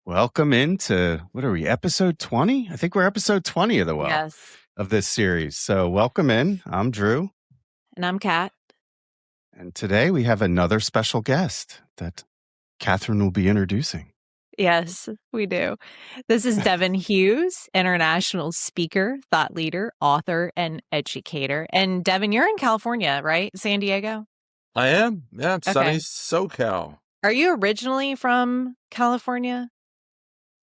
Welcome into what are we, episode 20? I think we're episode 20 of Yes. of this series. So welcome in. I'm Drew. And I'm Kat. And today we have another special guest that Catherine will be introducing. Yes, we do. This is Devin Hughes, international speaker, thought leader, author, and educator. And Devin, you're in California, right? San Diego? I am. Yeah, it's sunny Okay. SoCal. Are you originally from California?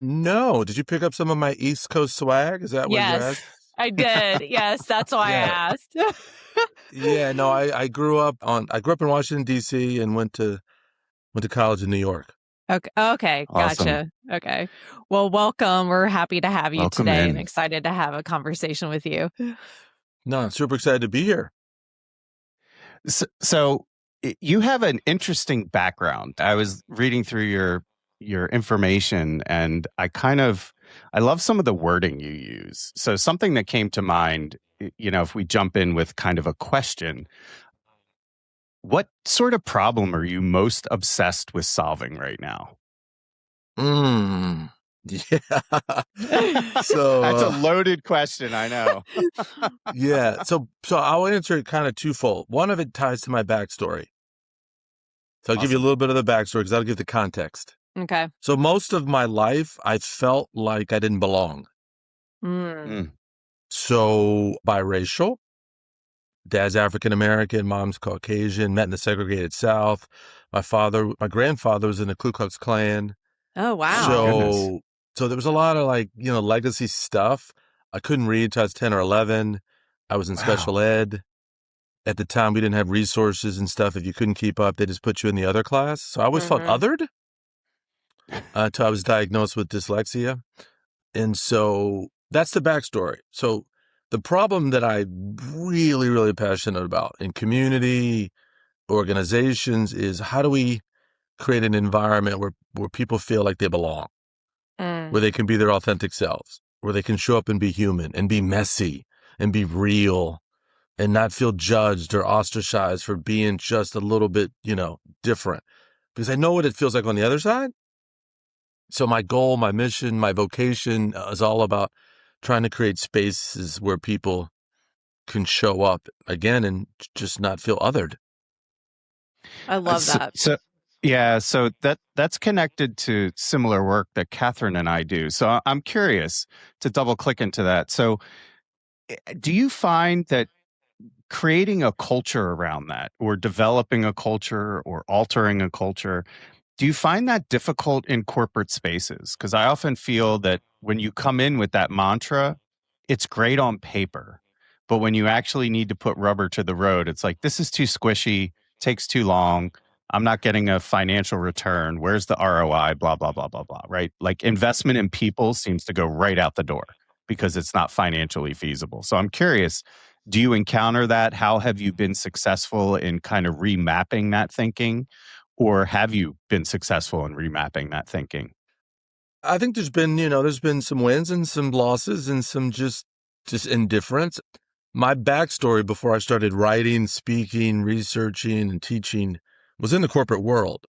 No. Did you pick up some of my East Coast swag? Is that what you're Yes, asking? I did. Yes, that's why I Yeah. asked. Yeah, no, I grew up in Washington, D.C. and went to college in New York. Okay, Awesome. gotcha. Okay. Well, welcome. We're happy to have you Welcome today in. and excited to have a conversation with you. No, I'm super excited to be here. So you have an interesting background. I was reading through your information and I love some of the wording you use. So something that came to mind, if we jump in with kind of a question, what sort of problem are you most obsessed with solving right now? Yeah. So that's a loaded question, I know. Yeah. So I'll answer it kind of twofold. One of it ties to my backstory. So I'll give you a little bit of the backstory because that'll give the context. Okay. So most of my life, I felt like I didn't belong. So biracial, dad's African-American, mom's Caucasian, met in the segregated South. My grandfather was in the Ku Klux Klan. Oh, wow. So there was a lot of legacy stuff. I couldn't read until I was 10 or 11. I was in special ed. At the time, we didn't have resources and stuff. If you couldn't keep up, they just put you in the other class. So I always felt othered until I was diagnosed with dyslexia. And so that's the backstory. So the problem that I'm really, really passionate about in community organizations is how do we create an environment where people feel like they belong, where they can be their authentic selves, where they can show up and be human and be messy and be real and not feel judged or ostracized for being just a little bit, different. Because I know what it feels like on the other side. So my goal, my mission, my vocation is all about trying to create spaces where people can show up again and just not feel othered. I love that. So that's connected to similar work that Catherine and I do. So I'm curious to double click into that. So do you find that creating a culture around that or developing a culture or altering a culture, do you find that difficult in corporate spaces? Because I often feel that when you come in with that mantra, it's great on paper. But when you actually need to put rubber to the road, it's like, this is too squishy, takes too long. I'm not getting a financial return. Where's the ROI? Blah, blah, blah, blah, blah, right? Like investment in people seems to go right out the door because it's not financially feasible. So I'm curious, do you encounter that? How have you been successful in kind of remapping that thinking? Or have you been successful in remapping that thinking? I think there's been some wins and some losses and some just indifference. My backstory before I started writing, speaking, researching, and teaching was in the corporate world.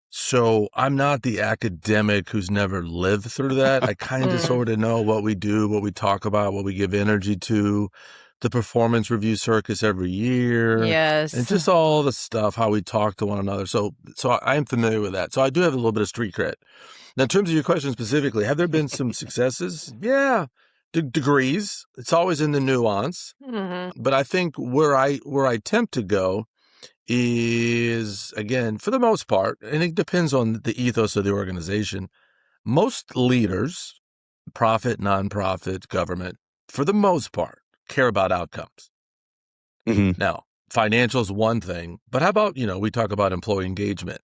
So I'm not the academic who's never lived through that. I kind of sort of know what we do, what we talk about, what we give energy to, the performance review circus every year. Yes. And just all the stuff, how we talk to one another. So I am familiar with that. So I do have a little bit of street cred. Now, in terms of your question specifically, have there been some successes? Yeah. Degrees. It's always in the nuance. But I think where I attempt to go is, again, for the most part, and it depends on the ethos of the organization, most leaders, profit, nonprofit, government, for the most part, care about outcomes. Now, financial is one thing, but how about, we talk about employee engagement,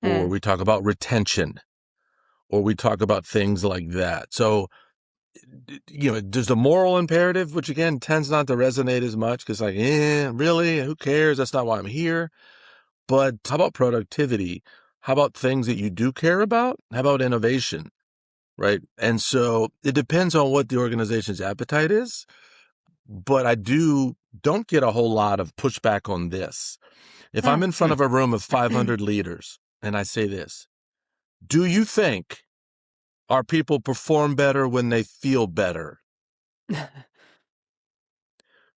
or we talk about retention, or we talk about things like that. So, there's the moral imperative, which again tends not to resonate as much because really, who cares? That's not why I'm here. But how about productivity? How about things that you do care about? How about innovation? Right. And so it depends on what the organization's appetite is. But I don't get a whole lot of pushback on this. If I'm in front of a room of 500 leaders and I say this, do you think Our people perform better when they feel better.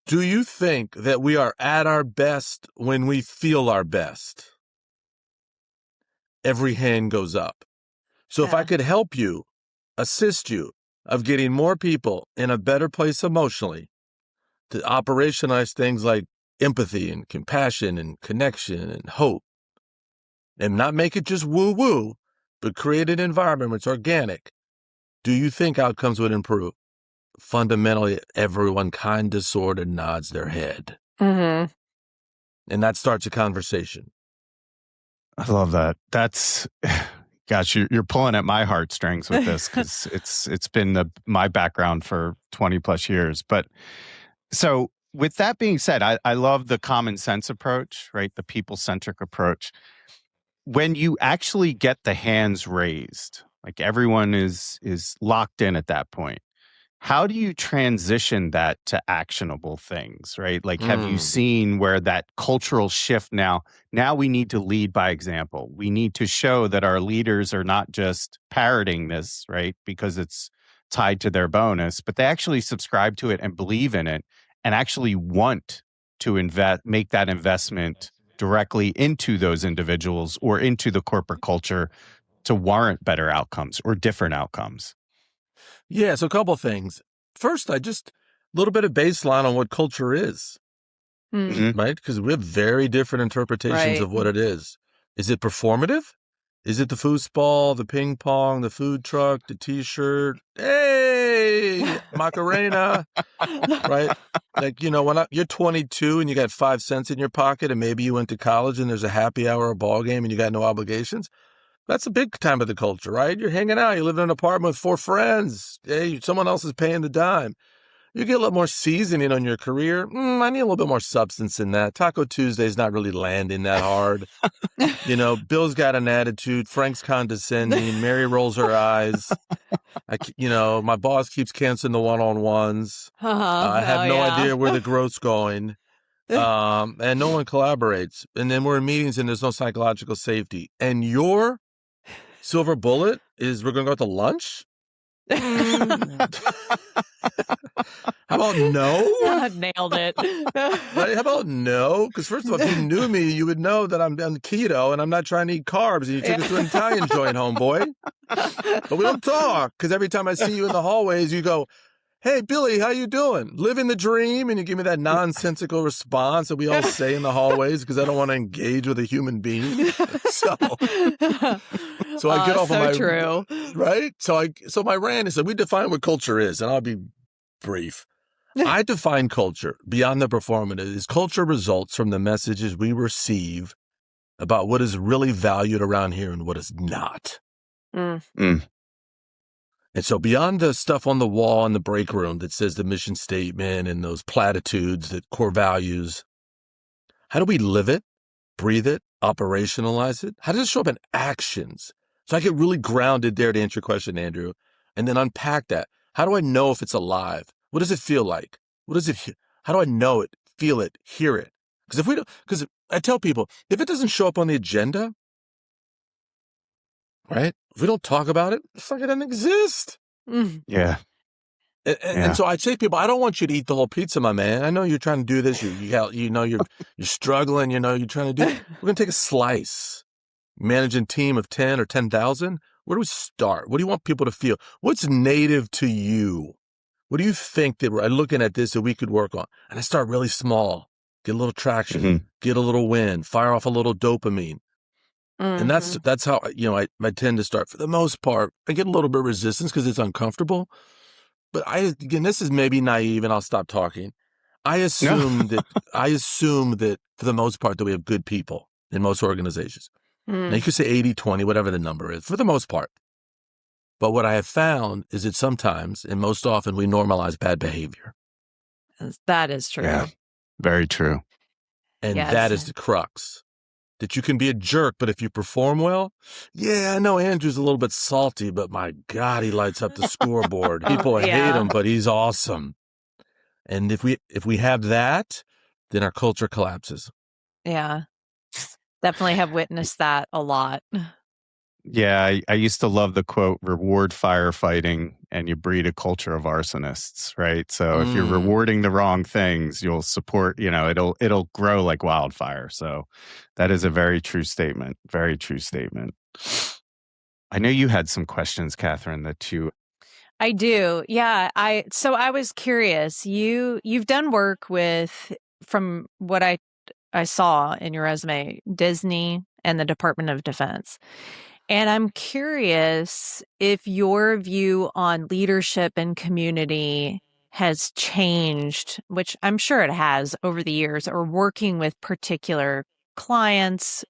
Do you think that we are at our best when we feel our best? Every hand goes up. So if I could help you, assist you of getting more people in a better place emotionally to operationalize things like empathy and compassion and connection and hope, and not make it just woo-woo, but create an environment where it's organic, do you think outcomes would improve? Fundamentally, everyone kind of sort of nods their head. Mm-hmm. And that starts a conversation. I love that. That's, gosh, you're pulling at my heartstrings with this, because it's been my background for 20 plus years. But so with that being said, I love the common sense approach, right? The people-centric approach. When you actually get the hands raised, like everyone is locked in at that point, how do you transition that to actionable things, right? Like, have you seen where that cultural shift now we need to lead by example. We need to show that our leaders are not just parroting this, right? Because it's tied to their bonus, but they actually subscribe to it and believe in it and actually want to make that investment directly into those individuals or into the corporate culture to warrant better outcomes or different outcomes. Yeah, so a couple things. First, a little bit of baseline on what culture is, right? Because we have very different interpretations of what it is. Is it performative? Is it the foosball, the ping pong, the food truck, the T-shirt? Hey, Macarena, right? Like, when you're 22 and you got 5 cents in your pocket and maybe you went to college and there's a happy hour or ball game and you got no obligations. That's a big time of the culture, right? You're hanging out. You live in an apartment with 4 friends. Hey, someone else is paying the dime. You get a little more seasoning on your career. I need a little bit more substance in that. Taco Tuesday's not really landing that hard. Bill's got an attitude. Frank's condescending. Mary rolls her eyes. My boss keeps canceling the one-on-ones. I have no idea where the growth's going. And no one collaborates. And then we're in meetings and there's no psychological safety. And your silver bullet is we're going to go out to lunch? How about no? Nailed it. Right? How about no? Because first of all, if you knew me, you would know that I'm on keto and I'm not trying to eat carbs. And you took us to an Italian joint, homeboy. But we don't talk because every time I see you in the hallways, you go, "Hey, Billy, how you doing? Living the dream?" And you give me that nonsensical response that we all say in the hallways because I don't want to engage with a human being. So I get off so of my true, right. So my rant is that we define what culture is, and I'll be brief. I define culture beyond the performative is culture results from the messages we receive about what is really valued around here and what is not. And so beyond the stuff on the wall in the break room that says the mission statement and those platitudes, that core values, how do we live it, breathe it, operationalize it? How does it show up in actions? So I get really grounded there to answer your question, Andrew, and then unpack that. How do I know if it's alive? What does it feel like? How do I know it, feel it, hear it? Because I tell people, if it doesn't show up on the agenda, right? If we don't talk about it, it fucking doesn't exist. Yeah. And so I say to people, I don't want you to eat the whole pizza, my man. I know you're trying to do this. You're struggling. You're trying to do. We're going to take a slice. Managing team of 10 or 10,000. Where do we start? What do you want people to feel? What's native to you? What do you think that we're looking at this that we could work on? And I start really small, get a little traction, get a little win, fire off a little dopamine. And that's how, I tend to start. For the most part, I get a little bit of resistance because it's uncomfortable. But again, this is maybe naive and I'll stop talking. I assume that for the most part that we have good people in most organizations. Now you could say 80-20, whatever the number is, for the most part. But what I have found is that sometimes, and most often, we normalize bad behavior. That is true. Yeah, very true. And that is the crux. That you can be a jerk, but if you perform well, I know Andrew's a little bit salty, but my God, he lights up the scoreboard. People hate him, but he's awesome. And if we have that, then our culture collapses. Yeah. Definitely have witnessed that a lot. Yeah, I used to love the quote, reward firefighting and you breed a culture of arsonists, right? So if you're Mm. rewarding the wrong things, you'll support, it'll grow like wildfire. So that is a very true statement. Very true statement. I know you had some questions, Catherine, that you I do. Yeah. So I was curious. You've done work with, from what I saw in your resume, Disney and the Department of Defense. And I'm curious if your view on leadership and community has changed, which I'm sure it has over the years, or working with particular clients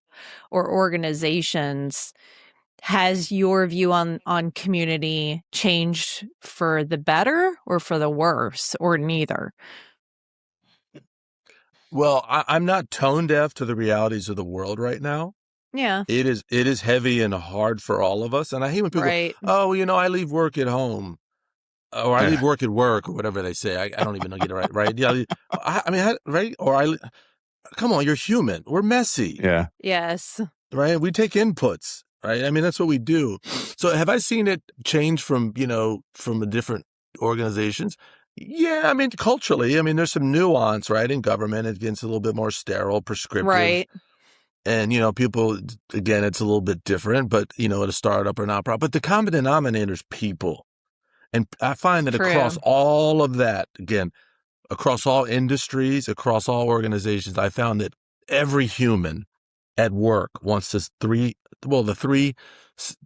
or organizations. Has your view on community changed for the better or for the worse, or neither? Well, I'm not tone deaf to the realities of the world right now. Yeah, It is heavy and hard for all of us. And I hate when people go, right. oh, I leave work at home. Or I leave work at work, or whatever they say. I don't even know, get it right, right? Yeah, right? Come on, you're human. We're messy, yeah. Yes. right? We take inputs, right? I mean, that's what we do. So have I seen it change from the different organizations? Yeah, I mean, culturally, there's some nuance, right? In government, it gets a little bit more sterile, prescriptive. Right. And, people, again, it's a little bit different, but, at a startup or not, but the common denominator is people. And I find that True. across all of that, again, across all industries, across all organizations, I found that every human at work wants the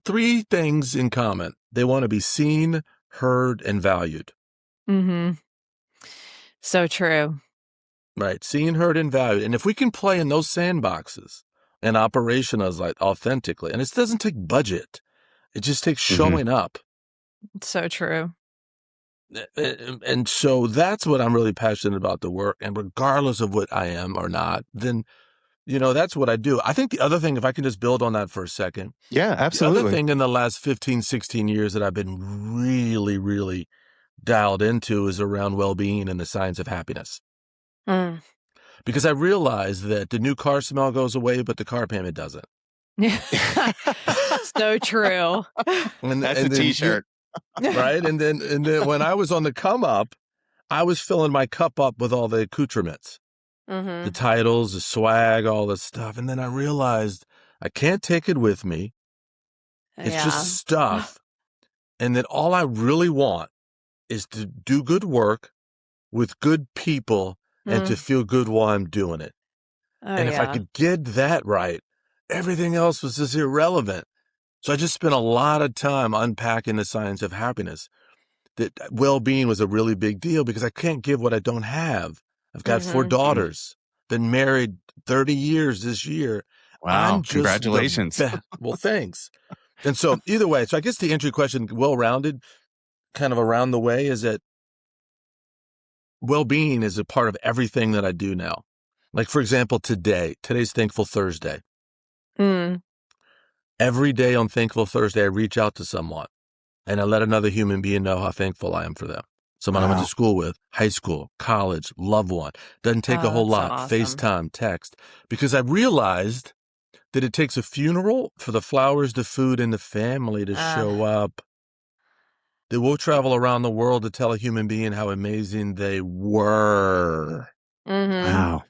three things in common. They want to be seen, heard, and valued. Mm-hmm. So true. Right. Seen, heard, and valued. And if we can play in those sandboxes and operationalize like authentically, and it doesn't take budget, it just takes showing up. So true. And so that's what I'm really passionate about, the work. And regardless of what I am or not, then, that's what I do. I think the other thing, if I can just build on that for a second. Yeah, absolutely. The other thing in the last 15, 16 years that I've been really, really dialed into is around well-being and the science of happiness. Mm. Because I realized that the new car smell goes away, but the car payment doesn't. So true. That's a T-shirt. Right? And then when I was on the come up, I was filling my cup up with all the accoutrements, the titles, the swag, all this stuff. And then I realized I can't take it with me. It's just stuff. And that all I really want is to do good work with good people and to feel good while I'm doing it. And if I could get that right, everything else was just irrelevant. So I just spent a lot of time unpacking the science of happiness. That well-being was a really big deal because I can't give what I don't have. I've got 4 daughters, been married 30 years this year. Wow, congratulations. Well, thanks. And so either way, so I guess the entry question, well-rounded, kind of around the way, is that well-being is a part of everything that I do now. Like, for example, today's Thankful Thursday. Every day on Thankful Thursday, I reach out to someone and I let another human being know how thankful I am for them. Someone I went to school with, high school, college, loved one. Doesn't take a whole lot. Awesome. FaceTime, text. Because I realized that it takes a funeral for the flowers, the food, and the family to show up. That we'll travel around the world to tell a human being how amazing they were. Wow.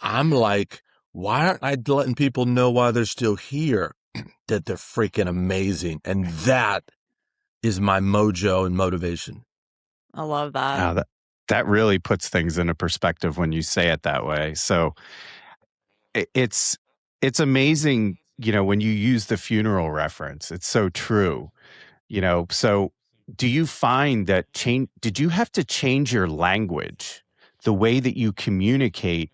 I'm like, why aren't I letting people know why they're still here? That they're freaking amazing. And that is my mojo and motivation. I love that. Wow, that really puts things into perspective when you say it that way. So it's amazing, when you use the funeral reference. It's so true. So do you find that did you have to change your language, the way that you communicate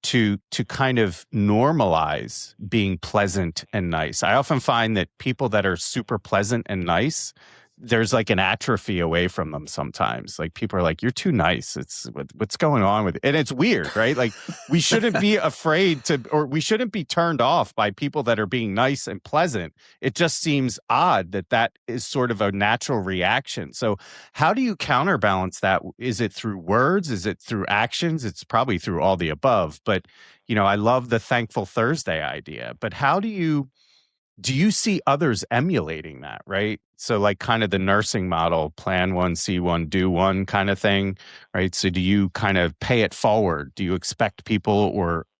to kind of normalize being pleasant and nice? I often find that people that are super pleasant and nice, there's like an atrophy away from them sometimes. Like people are like, you're too nice. It's what's going on with it? And it's weird, right? Like we shouldn't be afraid or we shouldn't be turned off by people that are being nice and pleasant. It just seems odd that is sort of a natural reaction. So how do you counterbalance that? Is it through words? Is it through actions? It's probably through all the above. But, I love the Thankful Thursday idea. But how do you do you see others emulating that, right? So like kind of the nursing model, plan one, see one, do one kind of thing, right? So do you kind of pay it forward? Do you expect people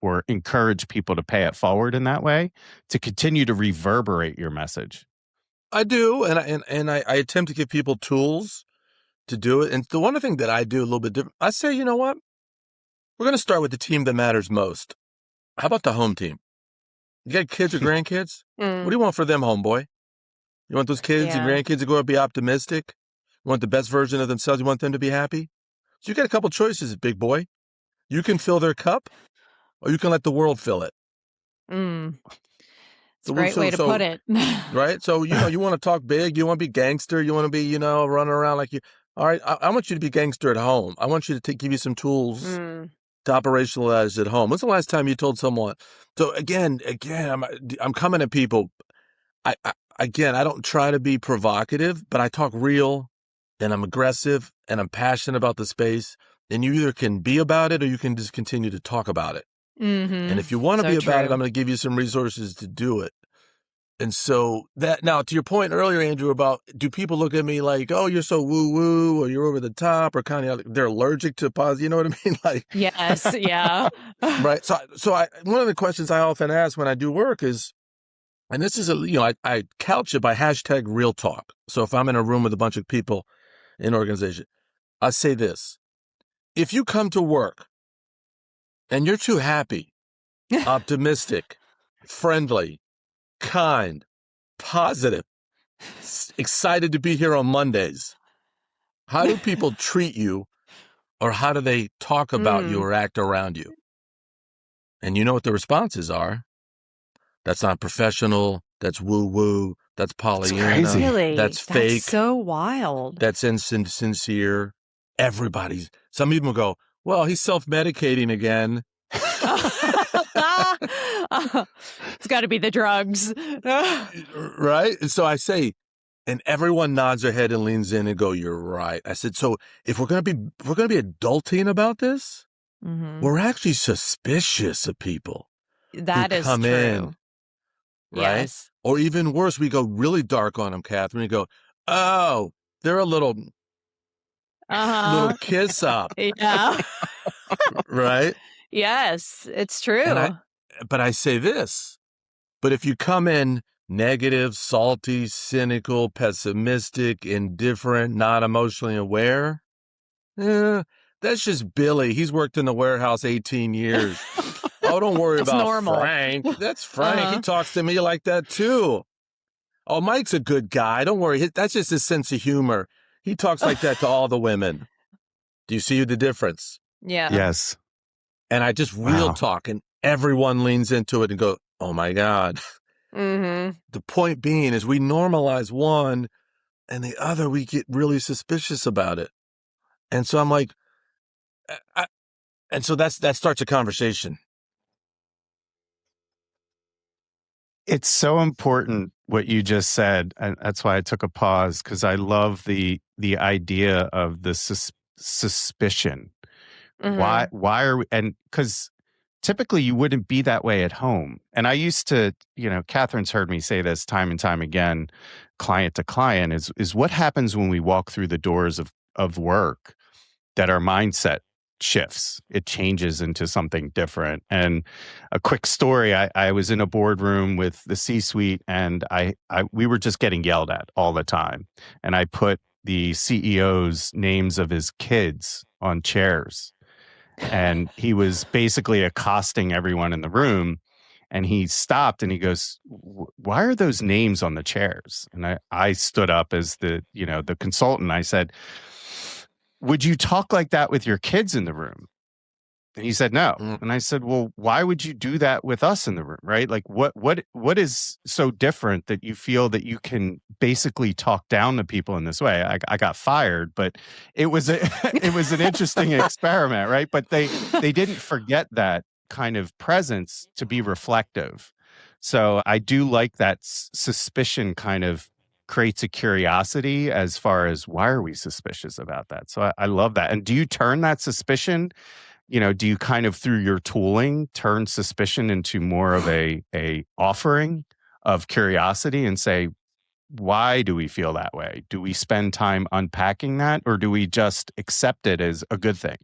or encourage people to pay it forward in that way to continue to reverberate your message? I do, and I attempt to give people tools to do it. And the one thing that I do a little bit different, I say, you know what? We're going to start with the team that matters most. How about the home team? You got kids or grandkids? What do you want for them, homeboy? You want those kids and grandkids to go out and be optimistic? You want the best version of themselves? You want them to be happy? So you got a couple choices, big boy. You can fill their cup, or you can let the world fill it. It's a great way to put it. Right? So, you want to talk big. You want to be gangster. You want to be, running around like you. All right, I want you to be gangster at home. I want you to give you some tools to operationalize at home. When's the last time you told someone? So again, I'm coming at people. I don't try to be provocative, but I talk real, and I'm aggressive, and I'm passionate about the space. And you either can be about it, or you can just continue to talk about it. And if you want to be about it, I'm going to give you some resources to do it. And so that, now to your point earlier, Andrew, about do people look at me like, oh, you're so woo woo, or you're over the top, or kind of they're allergic to positive, you know what I mean? Like, yes, yeah. Right. So one of the questions I often ask when I do work is, and this is I couch it by hashtag real talk. So if I'm in a room with a bunch of people in an organization, I say this: if you come to work and you're too happy, optimistic, friendly, kind, positive, excited to be here on Mondays, how do people treat you, or how do they talk about you or act around you? And you know what the responses are? That's not professional. That's woo-woo. That's Pollyanna. That's crazy. Really? That's fake. That's so wild. That's insincere. Some people go, well, he's self-medicating again. It's got to be the drugs. Right? And so I say, and everyone nods their head and leans in and go, you're right. I said, so if we're going to be adulting about this, we're actually suspicious of people. That is come true. In, right? Yes. Or even worse, we go really dark on them, Catherine. You go, oh, they're a little kiss up. Yeah. Right? Yes, it's true. But I say this, but if you come in negative, salty, cynical, pessimistic, indifferent, not emotionally aware, that's just Billy. He's worked in the warehouse 18 years. Oh, don't worry about normal. Frank. That's Frank. He talks to me like that too. Oh, Mike's a good guy. Don't worry. That's just his sense of humor. He talks like that to all the women. Do you see the difference? Yeah. Yes. And I just real talk, and everyone leans into it and go, oh my God. The point being is we normalize one, and the other, we get really suspicious about it. And so I'm like, and so that starts a conversation. It's so important what you just said, and that's why I took a pause, because I love the idea of the suspicion. Why are we? And because typically you wouldn't be that way at home. And I used to, Catherine's heard me say this time and time again, client to client, is what happens when we walk through the doors of work, that our mindset shifts. It changes into something different. And a quick story, I was in a boardroom with the C-suite, and we were just getting yelled at all the time. And I put the CEO's names of his kids on chairs. And he was basically accosting everyone in the room. And he stopped and he goes, why are those names on the chairs? And I stood up as the consultant. I said, would you talk like that with your kids in the room? And he said, no. And I said, well, why would you do that with us in the room? Right? Like what is so different that you feel that you can basically talk down to people in this way? I got fired, but it was an interesting experiment, right? But they didn't forget that kind of presence to be reflective. So I do like that suspicion kind of creates a curiosity as far as why are we suspicious about that? So I love that. And do you turn that suspicion, do you kind of through your tooling turn suspicion into more of a offering of curiosity and say, why do we feel that way? Do we spend time unpacking that, or do we just accept it as a good thing?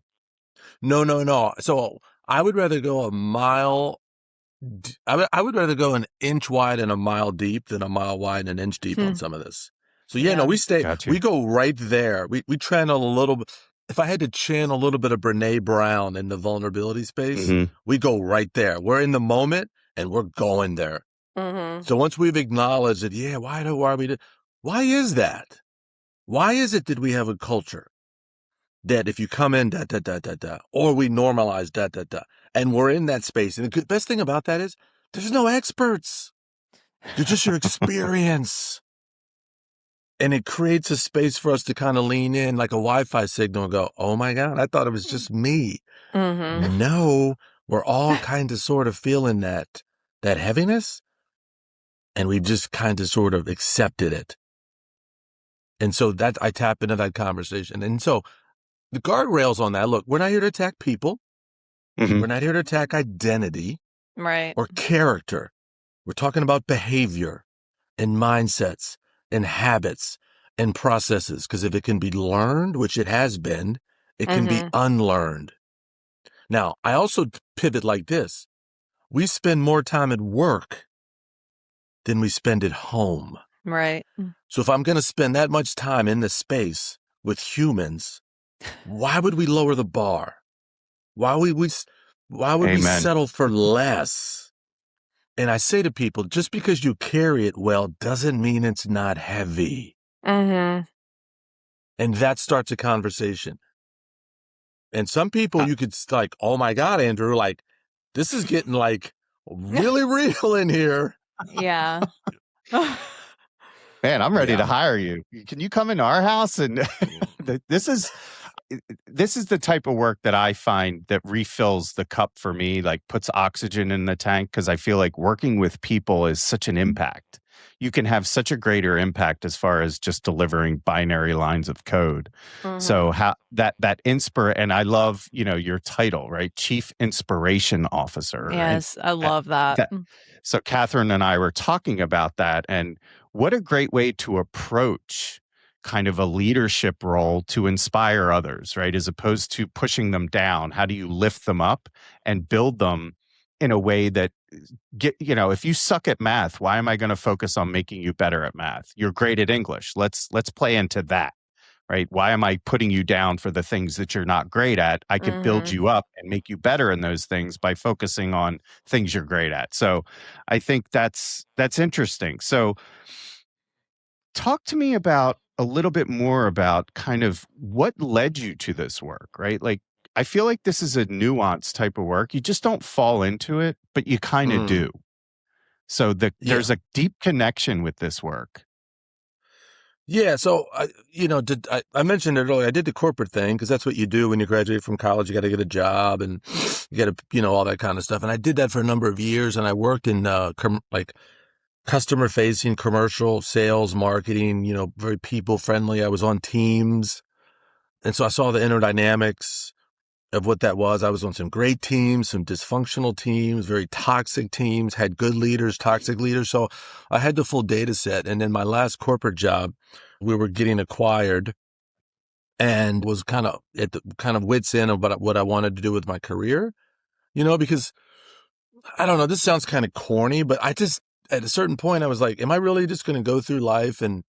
No. So I would rather go a mile. I would rather go an inch wide and a mile deep than a mile wide and an inch deep on some of this. So no, Got you. we go right there. We channel a little bit. If I had to channel a little bit of Brene Brown in the vulnerability space, we go right there. We're in the moment and we're going there. So once we've acknowledged that, why is that? Why is it that we have a culture that if you come in, or we normalize, and we're in that space. And the best thing about that is there's no experts. They're just your experience. And it creates a space for us to kind of lean in like a Wi-Fi signal and go, oh my God, I thought it was just me. No, we're all kind of sort of feeling that heaviness. And we just kind of sort of accepted it. And so that I tap into that conversation. And so the guardrails on that, look, we're not here to attack people. We're not here to attack identity or character. We're talking about behavior and mindsets and habits and processes. Because if it can be learned, which it has been, it can be unlearned. Now, I also pivot like this. We spend more time at work than we spend at home. Right. So if I'm going to spend that much time in this space with humans, why would we lower the bar? Why would we settle for less? And I say to people, just because you carry it well doesn't mean it's not heavy. And that starts a conversation. And some people you could like, oh my God, Andrew, like this is getting like really real in here. Yeah. Man, I'm ready to hire you. Can you come into our house? And this is the type of work that I find that refills the cup for me, like puts oxygen in the tank, because I feel like working with people is such an impact. You can have such a greater impact as far as just delivering binary lines of code. So how that and I love, your title, right? Chief Inspiration Officer. Yes, right? I love that. So Catherine and I were talking about that, and what a great way to approach kind of a leadership role to inspire others, right? As opposed to pushing them down. How do you lift them up and build them in a way that if you suck at math, why am I going to focus on making you better at math? You're great at English. Let's play into that, right? Why am I putting you down for the things that you're not great at? I could build you up and make you better in those things by focusing on things you're great at. So I think that's interesting. So talk to me about a little bit more about kind of what led you to this work, right? Like, I feel like this is a nuanced type of work. You just don't fall into it, but you kind of do. So there's a deep connection with this work. Yeah. So, I mentioned it earlier. I did the corporate thing because that's what you do when you graduate from college. You got to get a job and you got to, all that kind of stuff. And I did that for a number of years. And I worked in customer facing commercial sales, marketing, very people friendly. I was on teams. And so I saw the inner dynamics of what that was. I was on some great teams, some dysfunctional teams, very toxic teams, had good leaders, toxic leaders. So I had the full data set. And then my last corporate job, we were getting acquired and was kind of at the kind of wits end of what I wanted to do with my career, because I don't know, this sounds kind of corny, but I just, at a certain point, I was like, am I really just going to go through life and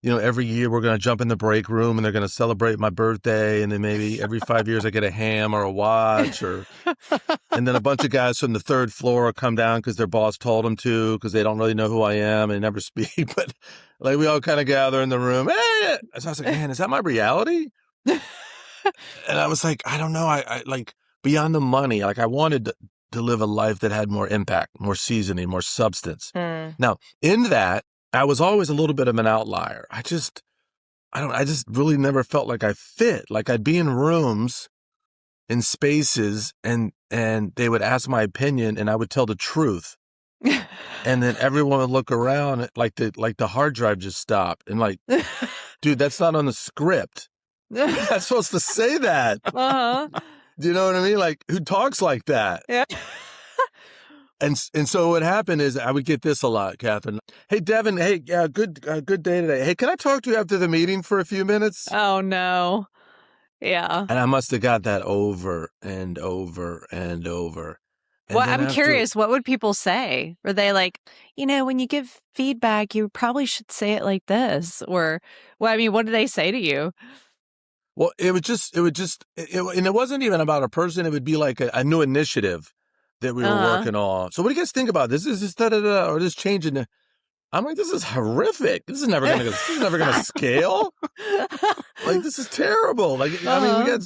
every year we're going to jump in the break room and they're going to celebrate my birthday. And then maybe every 5 years I get a ham or a watch and then a bunch of guys from the third floor come down because their boss told them to, because they don't really know who I am and never speak. But like we all kind of gather in the room. Hey! So I was like, man, is that my reality? And I was like, I don't know. I like beyond the money, like I wanted to live a life that had more impact, more seasoning, more substance. Now in that, I was always a little bit of an outlier. I just really never felt like I fit. Like I'd be in rooms, in spaces, and they would ask my opinion and I would tell the truth. And then everyone would look around like the hard drive just stopped. And like, dude, that's not on the script. You're not supposed to say that. Do you know what I mean? Like, who talks like that? Yeah. And so what happened is I would get this a lot, Catherine. Hey, Devin. Hey, good day today. Hey, can I talk to you after the meeting for a few minutes? Oh, no. Yeah. And I must have got that over and over and over. And Well, then I'm curious, what would people say? Were they like, when you give feedback, you probably should say it like this? Or, well, I mean, what did they say to you? Well, and it wasn't even about a person. It would be like a new initiative that we were working on. So what do you guys think about this? Is this da-da-da, or this changing? I'm like, this is horrific. This is never gonna scale. Like, this is terrible. Like, I mean, we got,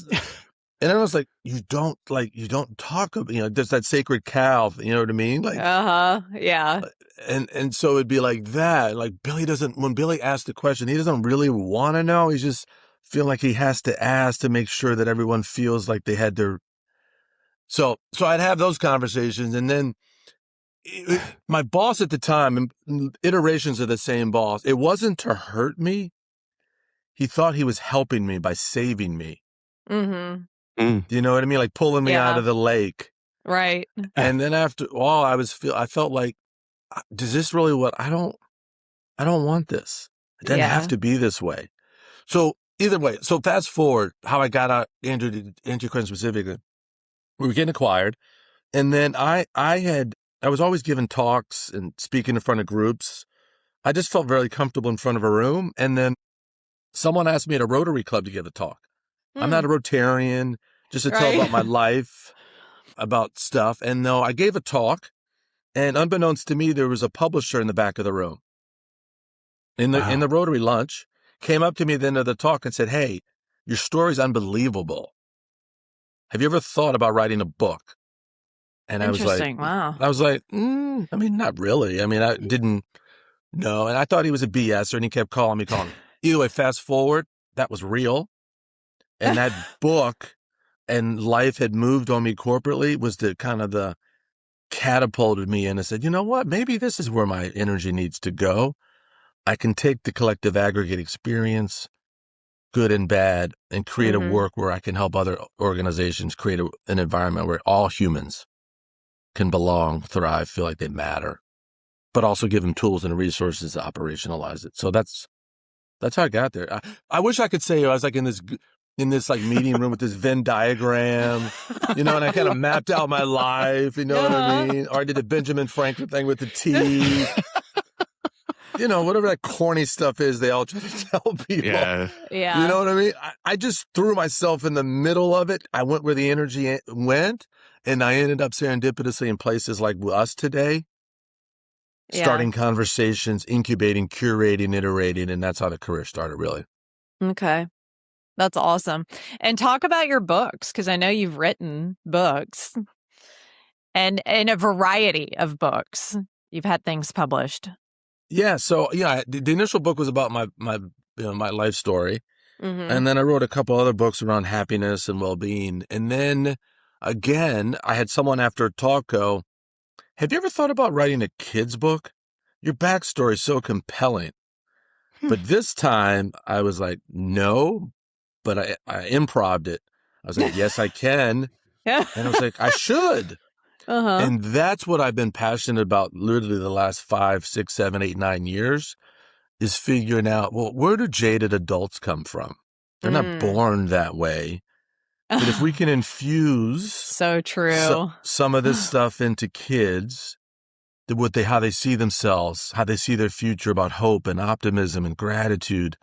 and everyone's like, you don't talk about, there's that sacred cow. You know what I mean? Like, yeah. And so it'd be like that. Like, when Billy asked the question, he doesn't really want to know. He's just feeling like he has to ask to make sure that everyone feels like they had their. So I'd have those conversations, and then my boss at the time, and iterations of the same boss, it wasn't to hurt me. He thought he was helping me by saving me. Mm-hmm. Do you know what I mean? Like pulling me out of the lake. Right. And then after a while, I felt like, does this really I don't want this. It doesn't have to be this way. So either way, fast forward how I got out, Andrew, to answer your question specifically. We were getting acquired. And then I was always giving talks and speaking in front of groups. I just felt very comfortable in front of a room. And then someone asked me at a Rotary Club to give a talk. I'm not a Rotarian, just to tell about my life, about stuff. And no, I gave a talk, and unbeknownst to me, there was a publisher in the back of the room. In the Rotary lunch, came up to me at the end of the talk and said, "Hey, your story's unbelievable. Have you ever thought about writing a book?" And I was like, wow. I mean, not really. I mean, I didn't know. And I thought he was a BSer, and he kept calling me. Either way, fast forward, that was real. And that book and life had moved on me corporately was the catapulted me in and said, you know what? Maybe this is where my energy needs to go. I can take the collective aggregate experience, good and bad, and create a work where I can help other organizations create an environment where all humans can belong, thrive, feel like they matter, but also give them tools and resources to operationalize it. So that's how I got there. I wish I could say I was like in this like meeting room with this Venn diagram, and I kind of mapped out my life, you know what I mean? Or I did the Benjamin Franklin thing with the T. Whatever that corny stuff is, they all try to tell people. Yeah. You know what I mean? I just threw myself in the middle of it. I went where the energy went, and I ended up serendipitously in places like us today, starting conversations, incubating, curating, iterating, and that's how the career started, really. Okay. That's awesome. And talk about your books, because I know you've written books and a variety of books. You've had things published. Yeah. So the initial book was about my life story. And then I wrote a couple other books around happiness and well-being. And then again, I had someone after a talk go, "Have you ever thought about writing a kid's book? Your backstory is so compelling." But this time I was like, no, but I improv'd it. I was like, yes, I can. And I was like, I should. And that's what I've been passionate about literally the last 5, 6, 7, 8, 9 years, is figuring out, well, where do jaded adults come from? They're not born that way. But if we can infuse so true some of this stuff into kids, how they see themselves, how they see their future, about hope and optimism and gratitude,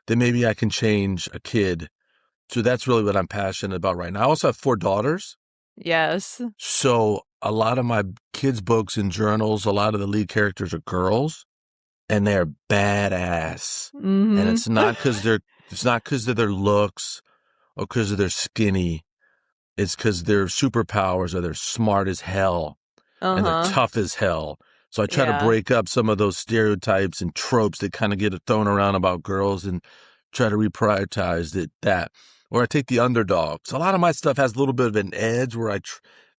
then maybe I can change a kid. So that's really what I'm passionate about right now. I also have 4 daughters. Yes. So a lot of my kids' books and journals, a lot of the lead characters are girls, and they're badass. And it's not because of their looks or because of their skinny. It's because their superpowers are they're smart as hell and they're tough as hell. So I try to break up some of those stereotypes and tropes that kind of get thrown around about girls and try to reprioritize that. Or I take the underdog. So a lot of my stuff has a little bit of an edge where I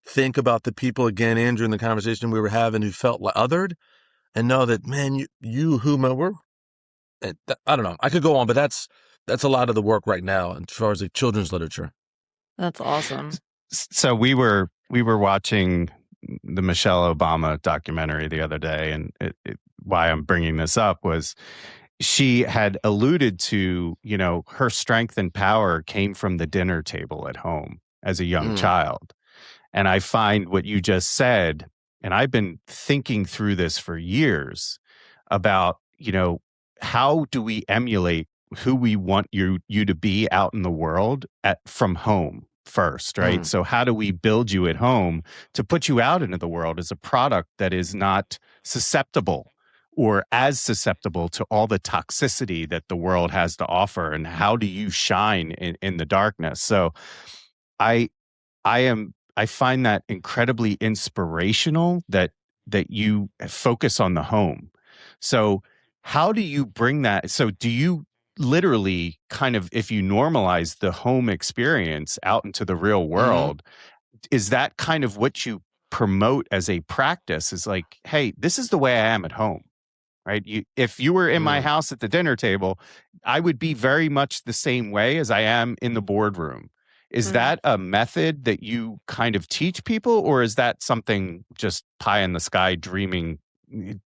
think about the people, again, Andrew, in the conversation we were having, who felt othered, and know that, man, you whomever. I don't know. I could go on, but that's a lot of the work right now as far as like children's literature. That's awesome. So we were watching the Michelle Obama documentary the other day, and why I'm bringing this up was she had alluded to, her strength and power came from the dinner table at home as a young child. And I find what you just said, and I've been thinking through this for years about, how do we emulate who we want you to be out in the world from home first, right? So how do we build you at home to put you out into the world as a product that is not susceptible or as susceptible to all the toxicity that the world has to offer? And how do you shine in the darkness? So I find that incredibly inspirational that you focus on the home. So how do you bring that? So do you literally kind of, if you normalize the home experience out into the real world, is that kind of what you promote as a practice? Is like, hey, this is the way I am at home, right? If you were in my house at the dinner table, I would be very much the same way as I am in the boardroom. Is that a method that you kind of teach people, or is that something just pie in the sky dreaming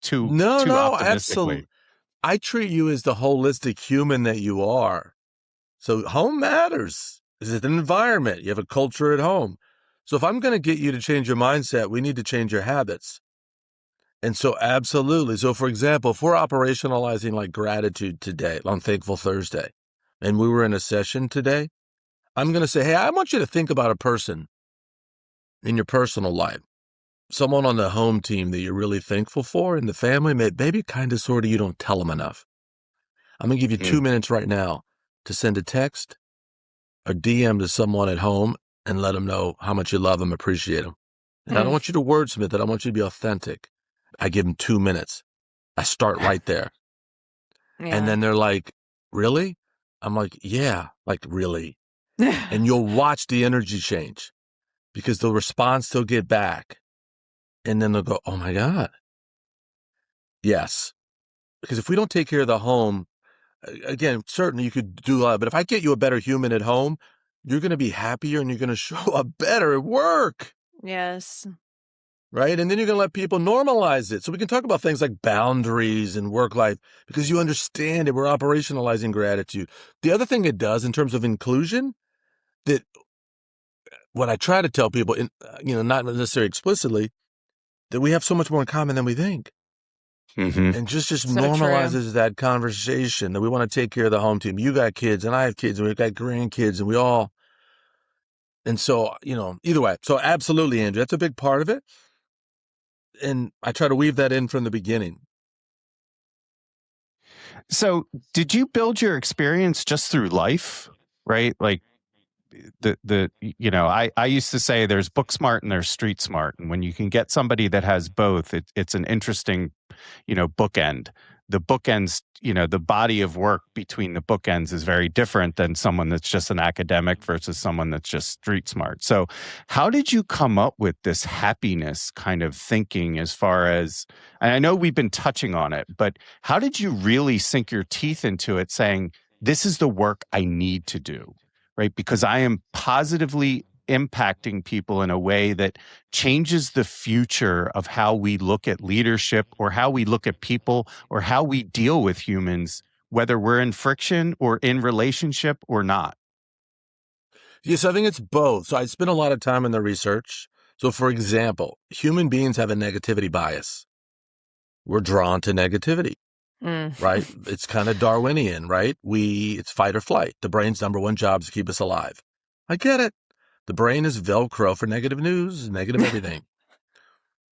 too optimistically? Absolutely. I treat you as the holistic human that you are. So home matters. Is it an environment? You have a culture at home. So if I'm going to get you to change your mindset, we need to change your habits. And so absolutely. So for example, if we're operationalizing like gratitude today on Thankful Thursday, and we were in a session today, I'm going to say, hey, I want you to think about a person in your personal life, someone on the home team that you're really thankful for in the family, maybe kind of sort of you don't tell them enough. I'm going to give you 2 minutes right now to send a text or DM to someone at home and let them know how much you love them, appreciate them. And I don't want you to wordsmith it. I want you to be authentic. I give them 2 minutes. I start right there. And then they're like, really? I'm like, yeah, like really. And you'll watch the energy change because the response they'll get back. And then they'll go, oh my God. Yes. Because if we don't take care of the home, again, certainly you could do a lot, but if I get you a better human at home, you're going to be happier and you're going to show up better at work. Yes. Right? And then you're going to let people normalize it. So we can talk about things like boundaries and work life because you understand it. We're operationalizing gratitude. The other thing it does in terms of inclusion, that what I try to tell people, not necessarily explicitly, that we have so much more in common than we think. And just so normalizes that conversation that we want to take care of the home team. You got kids and I have kids and we've got grandkids and we all. And so, either way. So absolutely, Andrew, that's a big part of it. And I try to weave that in from the beginning. So did you build your experience just through life, right? Like I used to say there's book smart and there's street smart. And when you can get somebody that has both, it's an interesting, bookend. The bookends, the body of work between the bookends is very different than someone that's just an academic versus someone that's just street smart. So how did you come up with this happiness kind of thinking as far as, and I know we've been touching on it, but how did you really sink your teeth into it saying, this is the work I need to do, right? Because I am positively impacting people in a way that changes the future of how we look at leadership or how we look at people or how we deal with humans, whether we're in friction or in relationship or not? Yes, I think it's both. So I spent a lot of time in the research. So for example, human beings have a negativity bias. We're drawn to negativity, right? It's kind of Darwinian, right? It's fight or flight. The brain's number one job is to keep us alive. I get it. The brain is Velcro for negative news, negative everything.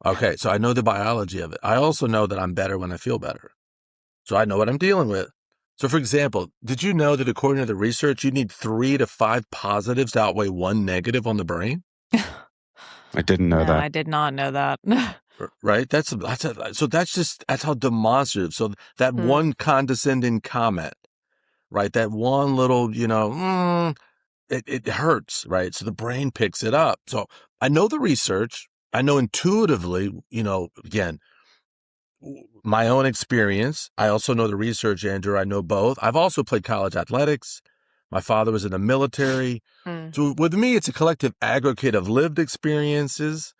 Okay, so I know the biology of it. I also know that I'm better when I feel better. So I know what I'm dealing with. So for example, did you know that according to the research, you need 3 to 5 positives to outweigh 1 negative on the brain? I didn't know that. I did not know that. Right? That's how demonstrative. So that one condescending comment, right? That one little, it hurts, right? So the brain picks it up. So I know the research. I know intuitively, again, my own experience. I also know the research, Andrew. I know both. I've also played college athletics. My father was in the military. So with me, it's a collective aggregate of lived experiences,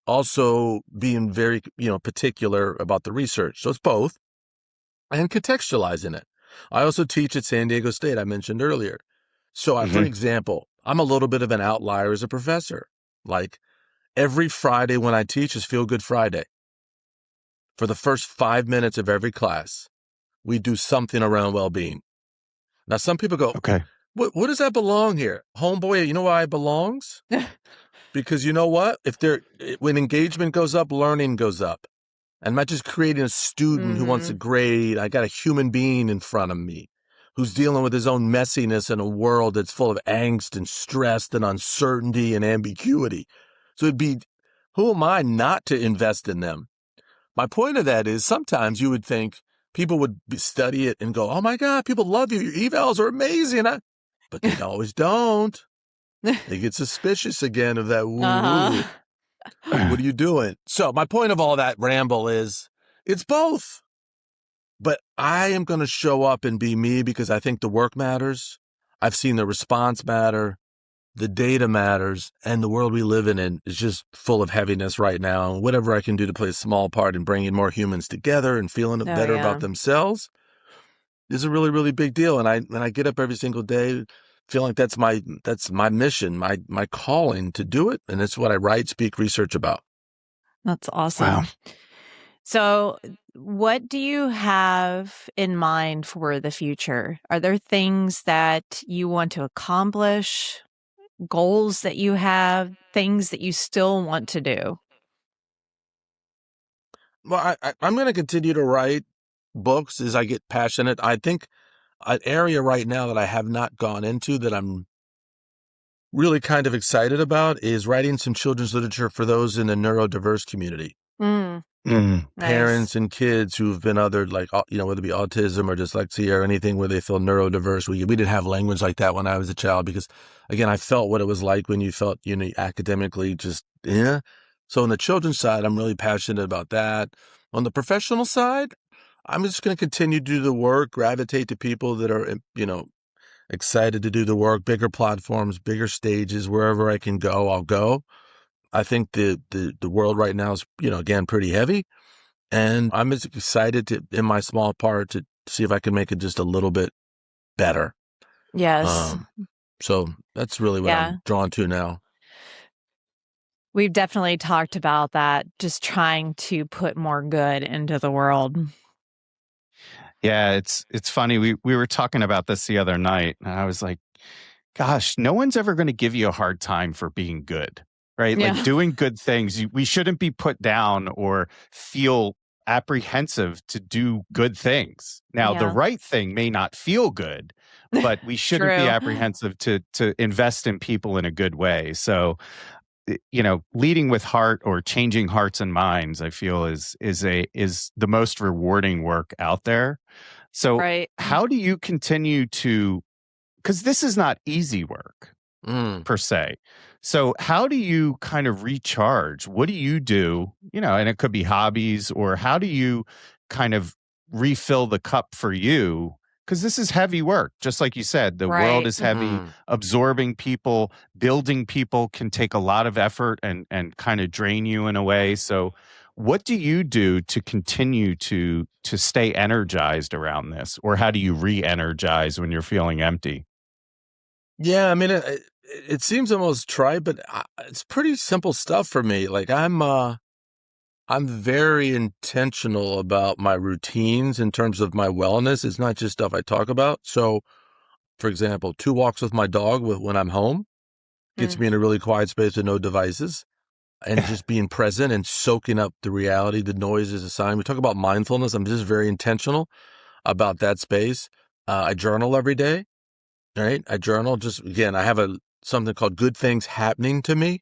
also being very, particular about the research. So it's both, and contextualizing it. I also teach at San Diego State, I mentioned earlier. So, for example, I'm a little bit of an outlier as a professor. Like every Friday when I teach is Feel Good Friday. For the first 5 minutes of every class, we do something around well-being. Now, some people go, Okay. what does that belong here? Homeboy, you know why it belongs? Because you know what? When engagement goes up, learning goes up. I'm not just creating a student who wants a grade. I got a human being in front of me who's dealing with his own messiness in a world that's full of angst and stress and uncertainty and ambiguity. So who am I not to invest in them? My point of that is sometimes you would think people would study it and go, oh my God, people love you. Your evals are amazing. But they always don't. They get suspicious again of that. What are you doing? So my point of all that ramble is it's both. But I am going to show up and be me because I think the work matters. I've seen the response matter. The data matters. And the world we live in is just full of heaviness right now. Whatever I can do to play a small part in bringing more humans together and feeling better about themselves is a really, really big deal. And I get up every single day feeling like that's my mission, my calling to do it. And it's what I write, speak, research about. That's awesome. Wow. So what do you have in mind for the future? Are there things that you want to accomplish, goals that you have, things that you still want to do? Well, I'm going to continue to write books as I get passionate. I think an area right now that I have not gone into that I'm really kind of excited about is writing some children's literature for those in the neurodiverse community. Parents and kids who've been othered, like, whether it be autism or dyslexia or anything where they feel neurodiverse. We didn't have language like that when I was a child because, again, I felt what it was like when you felt, academically just, So on the children's side, I'm really passionate about that. On the professional side, I'm just going to continue to do the work, gravitate to people that are, excited to do the work, bigger platforms, bigger stages, wherever I can go, I'll go. I think the world right now is, again, pretty heavy. And I'm as excited to, in my small part, to see if I can make it just a little bit better. Yes. So that's really what I'm drawn to now. We've definitely talked about that, just trying to put more good into the world. Yeah, it's funny. We were talking about this the other night, and I was like, gosh, no one's ever going to give you a hard time for being good, right? Yeah. Like doing good things. We shouldn't be put down or feel apprehensive to do good things. Now, the right thing may not feel good, but we shouldn't be apprehensive to invest in people in a good way. So, leading with heart or changing hearts and minds, I feel is the most rewarding work out there. So how do you continue to, because this is not easy work per se. So how do you kind of recharge? What do you do? And it could be hobbies, or how do you kind of refill the cup for you? Because this is heavy work. Just like you said, the world is heavy. Absorbing people, building people can take a lot of effort and kind of drain you in a way. So what do you do to continue to stay energized around this? Or how do you re-energize when you're feeling empty? Yeah, I mean, it seems almost trite, but it's pretty simple stuff for me. Like I'm very intentional about my routines in terms of my wellness. It's not just stuff I talk about. So, for example, 2 walks with my dog when I'm home gets me in a really quiet space with no devices, and just being present and soaking up the reality. The noise is a sign. We talk about mindfulness. I'm just very intentional about that space. I journal every day, right? I journal I have something called Good Things Happening to Me.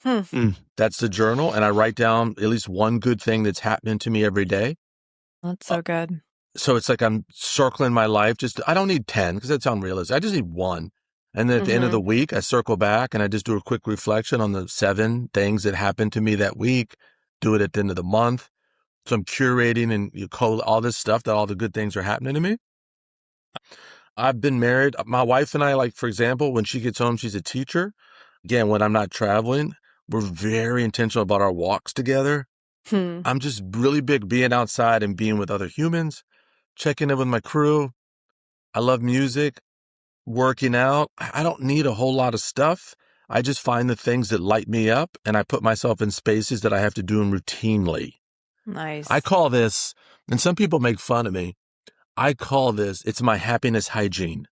That's the journal. And I write down at least one good thing that's happening to me every day. That's so good. So it's like I'm circling my life. I don't need 10 because that's unrealistic. I just need 1. And then at the end of the week, I circle back and I just do a quick reflection on the 7 things that happened to me that week. Do it at the end of the month. So I'm curating and all this stuff that all the good things are happening to me. I've been married. My wife and I, like, for example, when she gets home, she's a teacher. Again, when I'm not traveling, We're very intentional about our walks together. I'm just really big being outside and being with other humans, checking in with my crew. I love music, working out. I don't need a whole lot of stuff. I just find the things that light me up, and I put myself in spaces that I have to do them routinely. Nice. I call this, and some people make fun of me, I call this, it's my happiness hygiene.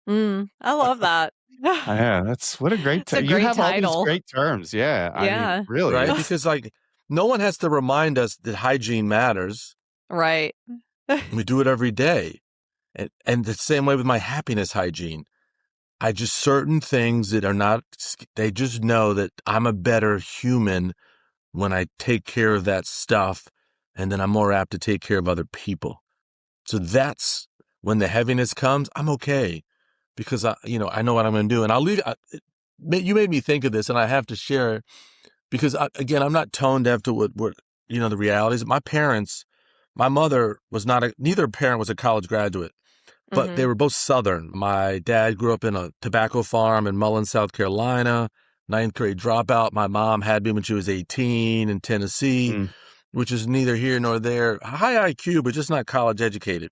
I love that. Yeah, that's what a great It's a you great have all title. these great terms. Yeah. I Yeah. mean, really. Right? Because like no one has to remind us that hygiene matters. Right. We do it every day. And the same way with my happiness hygiene. I just certain things that are not, they just know that I'm a better human when I take care of that stuff, and then I'm more apt to take care of other people. So that's when the heaviness comes, I'm okay because I know what I'm going to do. And I'll leave. You made me think of this, and I have to share it because again, I'm not tone deaf to what the realities. My parents, my mother was neither parent was a college graduate, but they were both Southern. My dad grew up in a tobacco farm in Mullen, South Carolina, 9th grade dropout. My mom had me when she was 18 in Tennessee, which is neither here nor there. High IQ, but just not college educated.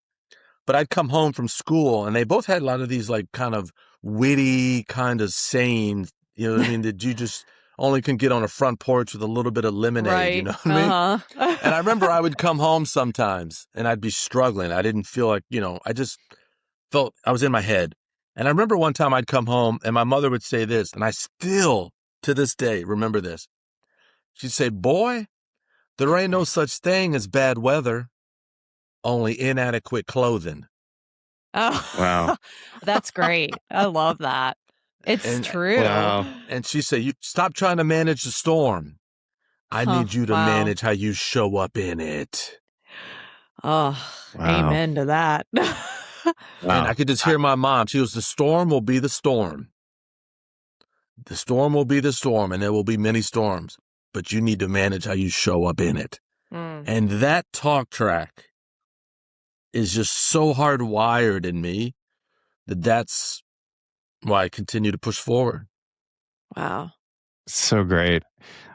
But I'd come home from school, and they both had a lot of these like kind of witty kind of sayings, you know what I mean, that you just only can get on a front porch with a little bit of lemonade, Right. you know what I mean? And I remember I would come home sometimes, and I'd be struggling. I didn't feel like, I just felt I was in my head. And I remember one time I'd come home, and my mother would say this, and I still, to this day, remember this. She'd say, "Boy, there ain't no such thing as bad weather, only inadequate clothing." Oh, Wow. That's great. I love that. It's true. Wow. And she said, "You stop trying to manage the storm. I need you to wow. manage how you show up in it." Oh, Wow. amen to that. And I could just hear my mom. She goes, "The storm will be the storm. The storm will be the storm, and there will be many storms, but you need to manage how you show up in it." And that talk track is just so hardwired in me that's why I continue to push forward. Wow. So great.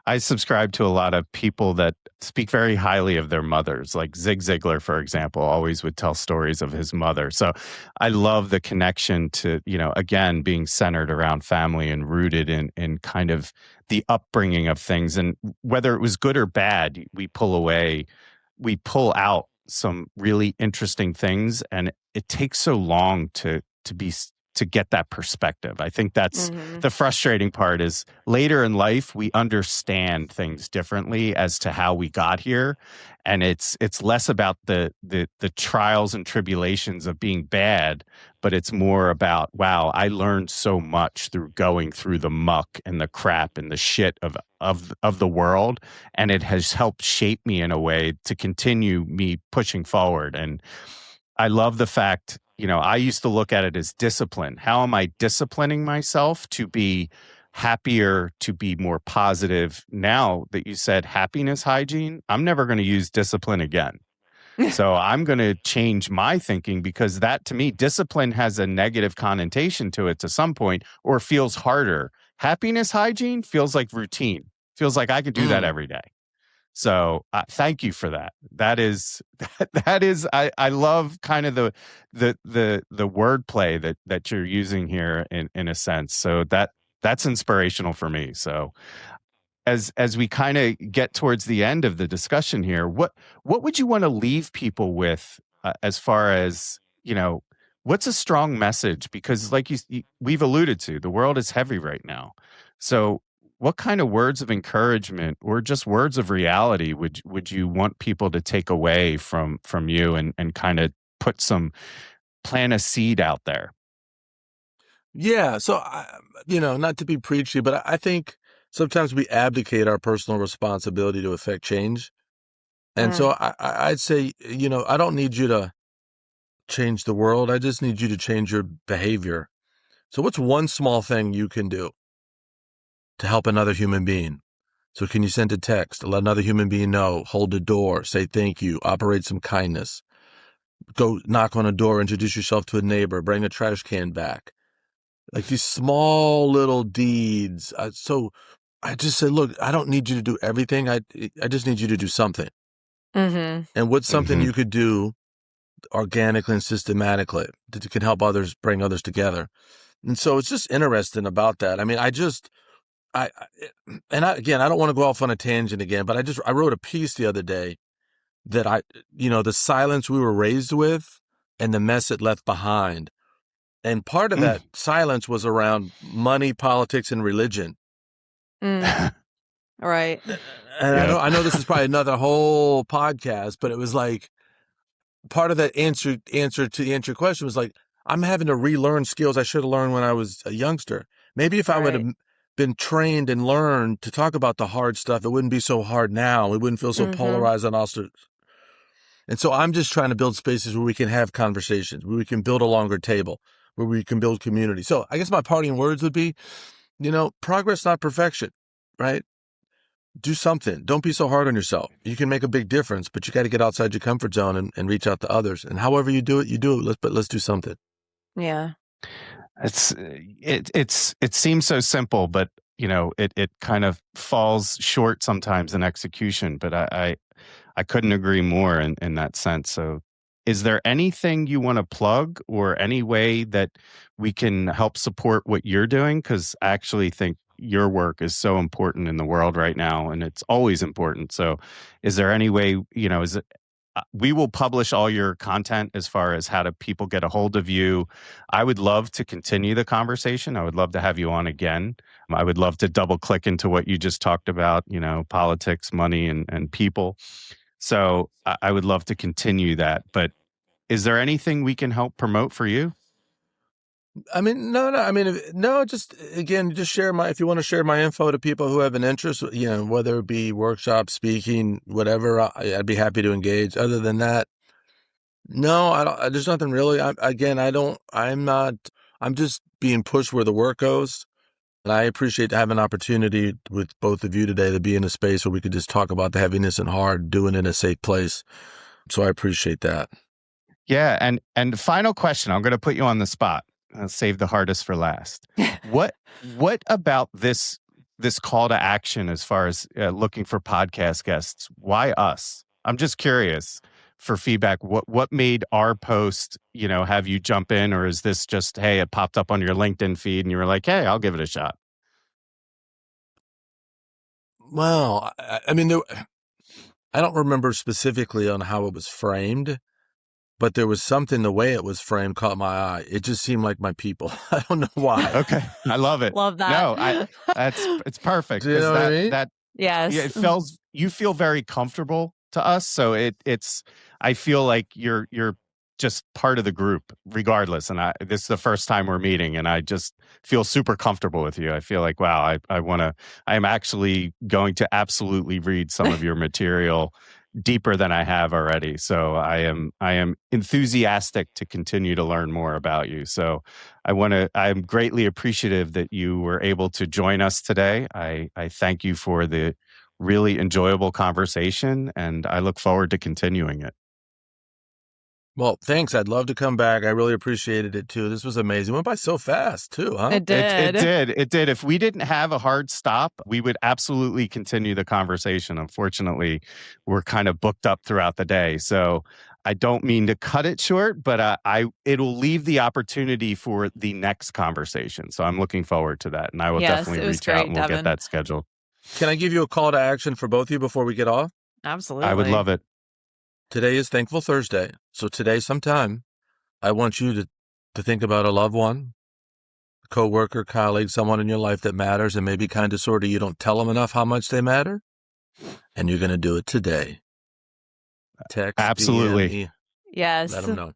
I subscribe to a lot of people that speak very highly of their mothers. Like Zig Ziglar, for example, always would tell stories of his mother. So I love the connection to, again, being centered around family and rooted in kind of the upbringing of things. And whether it was good or bad, we pull out some really interesting things. And it takes so long to get that perspective. I think that's the frustrating part is later in life, we understand things differently as to how we got here. And it's less about the trials and tribulations of being bad, but it's more about, wow, I learned so much through going through the muck and the crap and the shit of the world. And it has helped shape me in a way to continue me pushing forward. And I love the fact, I used to look at it as discipline. How am I disciplining myself to be happier, to be more positive? Now that you said happiness hygiene, I'm never going to use discipline again. So I'm going to change my thinking because that, to me, discipline has a negative connotation to it to some point or feels harder. Happiness hygiene feels like routine, feels like I could do that every day. So thank you for that. That is I love kind of the wordplay that you're using here in a sense. So that's inspirational for me. So as we kind of get towards the end of the discussion here, what would you want to leave people with as far as, what's a strong message? Because like we've alluded to, the world is heavy right now. So what kind of words of encouragement or just words of reality would you want people to take away from you and kind of plant a seed out there? Yeah. So, not to be preachy, but I think sometimes we abdicate our personal responsibility to affect change. And so I'd say, I don't need you to change the world. I just need you to change your behavior. So what's one small thing you can do to help another human being? So can you send a text, let another human being know, hold a door, say thank you, operate some kindness, go knock on a door, introduce yourself to a neighbor, bring a trash can back. Like these small little deeds. So I just said, look, I don't need you to do everything. I just need you to do something. Mm-hmm. And what's something Mhm. you could do organically and systematically that can help others, bring others together. And so it's just interesting about that. I mean, again, I don't want to go off on a tangent again, but I wrote a piece the other day that the silence we were raised with and the mess it left behind. And part of that silence was around money, politics, and religion. Mm. Right. And Yeah. I know this is probably another whole podcast, but it was like part of that answer to answer your question was like, I'm having to relearn skills I should have learned when I was a youngster. Maybe if I would have Right. been trained and learned to talk about the hard stuff, it wouldn't be so hard now. It wouldn't feel so Mm-hmm. polarized and also. And so I'm just trying to build spaces where we can have conversations, where we can build a longer table, where we can build community. So I guess my parting words would be, progress, not perfection, right? Do something. Don't be so hard on yourself. You can make a big difference, but you got to get outside your comfort zone and reach out to others. And however you do it, you do it. Let's do something. Yeah. It seems so simple, but it kind of falls short sometimes in execution. But I couldn't agree more in that sense. So, is there anything you want to plug or any way that we can help support what you're doing? Because I actually think your work is so important in the world right now, and it's always important. So, is there any way, is it? We will publish all your content as far as how do people get a hold of you. I would love to continue the conversation. I would love to have you on again. I would love to double click into what you just talked about, politics, money, and people. So I would love to continue that. But is there anything we can help promote for you? I mean, no. I mean, no. Just again, just share if you want to share my info to people who have an interest, whether it be workshops, speaking, whatever. I'd be happy to engage. Other than that, no, I don't. There's nothing really. I don't. I'm not. I'm just being pushed where the work goes. And I appreciate having an opportunity with both of you today to be in a space where we could just talk about the heaviness and hard, doing it in a safe place. So I appreciate that. Yeah, and final question. I'm going to put you on the spot. I'll save the hardest for last. What about this call to action as far as looking for podcast guests? Why us? I'm just curious for feedback. What made our post, have you jump in, or is this just, hey, it popped up on your LinkedIn feed and you were like, hey, I'll give it a shot? Well, I mean, I don't remember specifically on how it was framed, but there was something, the way it was framed caught my eye. It just seemed like my people. I don't know why. Okay. I love it. Love that. No, it's perfect. Do you know what I mean? Yes. Yeah, you feel very comfortable to us. So I feel like you're just part of the group regardless. And this is the first time we're meeting and I just feel super comfortable with you. I feel like, wow, I am actually going to absolutely read some of your material deeper than I have already. So I am enthusiastic to continue to learn more about you. So I'm greatly appreciative that you were able to join us today. I thank you for the really enjoyable conversation and I look forward to continuing it. Well, thanks. I'd love to come back. I really appreciated it too. This was amazing. It went by so fast too, huh? It did. It did. If we didn't have a hard stop, we would absolutely continue the conversation. Unfortunately, we're kind of booked up throughout the day. So I don't mean to cut it short, but it'll leave the opportunity for the next conversation. So I'm looking forward to that. And I will definitely reach out and we'll get that scheduled. Can I give you a call to action for both of you before we get off? Absolutely. I would love it. Today is Thankful Thursday. So today sometime, I want you to think about a loved one, a coworker, colleague, someone in your life that matters and maybe kind of sort of you don't tell them enough how much they matter. And you're going to do it today. Text. Absolutely. DM, yes. let them know.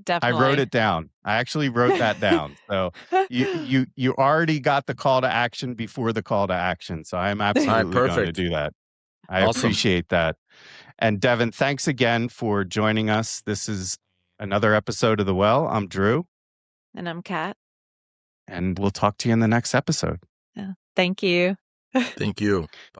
Definitely. I wrote it down. I actually wrote that down. So you already got the call to action before the call to action. So I am absolutely going to do that. I appreciate that. And Devin, thanks again for joining us. This is another episode of The Well. I'm Drew. And I'm Kat. And we'll talk to you in the next episode. Yeah. Thank you. Thank you.